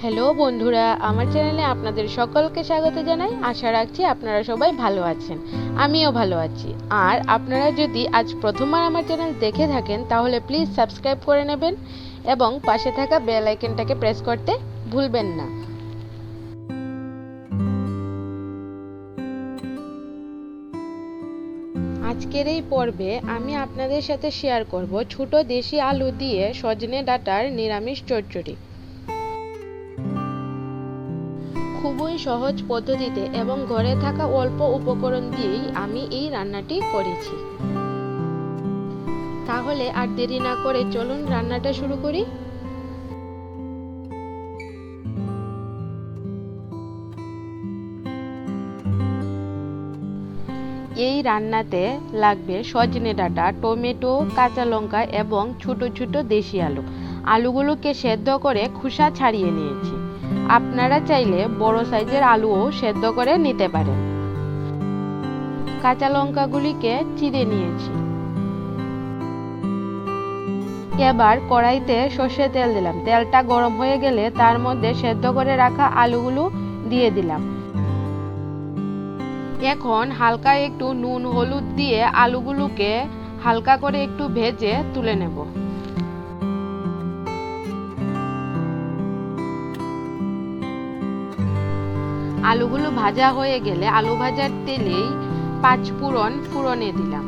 Hello বন্ধুরা, আমার চ্যানেলে আপনাদের সকলকে স্বাগত জানাই। আশা রাখছি আপনারা সবাই ভালো আছেন, আমিও ভালো আছি। আর আপনারা যদি আজ প্রথমবার আমার চ্যানেল দেখে থাকেন তাহলে প্লিজ সাবস্ক্রাইব করে নেবেন এবং পাশে থাকা বেল আইকনটাকে প্রেস করতে ভুলবেন না। আজকের এই পর্বে আমি আপনাদের সাথে শেয়ার করব ছোট দেশি আলু দিয়ে সজনে ডাঁটার নিরামিষ চচ্চড়ি। খুবই সহজ পদ্ধতিতে এবং ঘরে থাকা অল্প উপকরণ দিয়েই আমি এই রান্নাটি করেছি। তাহলে আর দেরি না করে চলুন রান্নাটা শুরু করি। এই রান্নাতে লাগবে সজনে ডাঁটা, টমেটো, কাঁচা লঙ্কা এবং ছোট ছোট দেশি আলু। আলুগুলোকে সেদ্ধ করে খোসা ছাড়িয়ে নিয়েছি। আপনারা চাইলে বড় সাইজের আলুও সেদ্ধ করে নিতে পারেন। কাঁচা লঙ্কাগুলিকে চিড়ে নিয়েছি। এবার কড়াইতে সর্ষের তেল দিলাম। তেলটা গরম হয়ে গেলে তার মধ্যে সেদ্ধ করে রাখা আলুগুলো দিয়ে দিলাম। এখন হালকা একটু নুন হলুদ দিয়ে আলুগুলোকে হালকা করে একটু ভেজে তুলে নেব। আলুগুলো ভাজা হয়ে গেলে আলু ভাজার তেলেই পাঁচ ফোড়ন ফোড়নে দিলাম।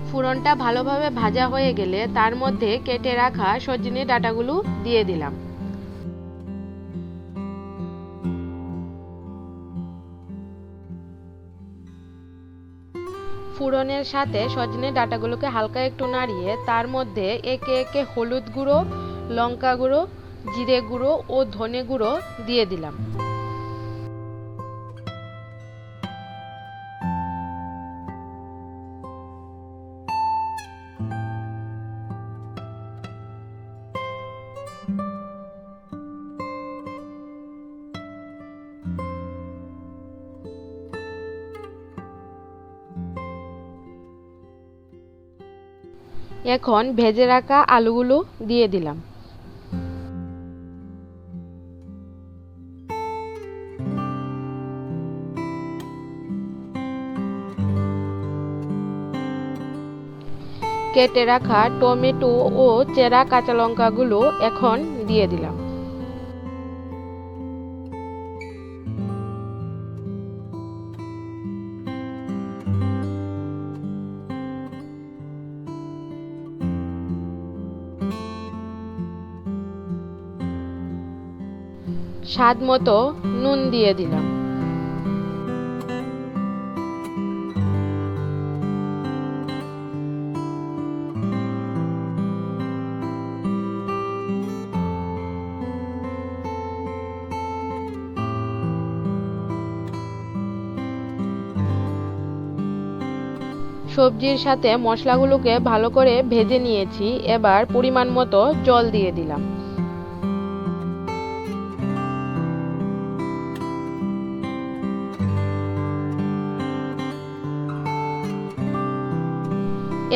ফোড়নটা ভালোভাবে ভাজা হয়ে গেলে তার মধ্যে কেটে রাখা সজনে ডাঁটাগুলো দিয়ে দিলাম। ফোড়নের সাথে সজনে ডাঁটাগুলোকে হালকা একটু নাড়িয়ে তার মধ্যে একে একে হলুদ গুঁড়ো, লঙ্কা গুঁড়ো, জিরে গুঁড়ো ও ধনে গুঁড়ো দিয়ে দিলাম। এখন ভেজে রাখা আলুগুলো দিয়ে দিলাম। কেটে রাখা টমেটো ও চেরা কাঁচা লঙ্কাগুলো এখন দিয়ে দিলাম। স্বাদ মতো নুন দিয়ে দিলাম। সবজির সাথে মশলাগুলোকে ভালো করে ভেজে নিয়েছি। এবার পরিমাণ মতো জল দিয়ে দিলাম।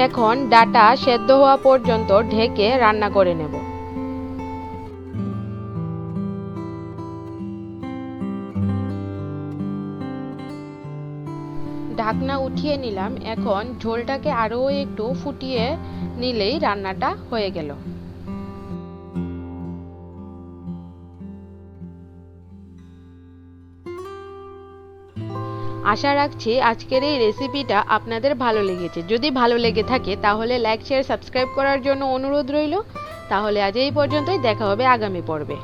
এখন ডাঁটা সেদ্ধ হওয়া পর্যন্ত ঢেকে রান্না করে নেব। ঢাকনা উঠিয়ে নিলাম। এখন ঝোলটাকে আরও একটু ফুটিয়ে নিলেই রান্নাটা হয়ে গেল। আশা রাখছি আজকের এই রেসিপিটা আপনাদের ভালো লেগেছে। যদি ভালো লেগে থাকে তাহলে লাইক, শেয়ার, সাবস্ক্রাইব করার জন্য অনুরোধ রইল। তাহলে আজ এই পর্যন্তই, দেখা হবে আগামী পর্বে।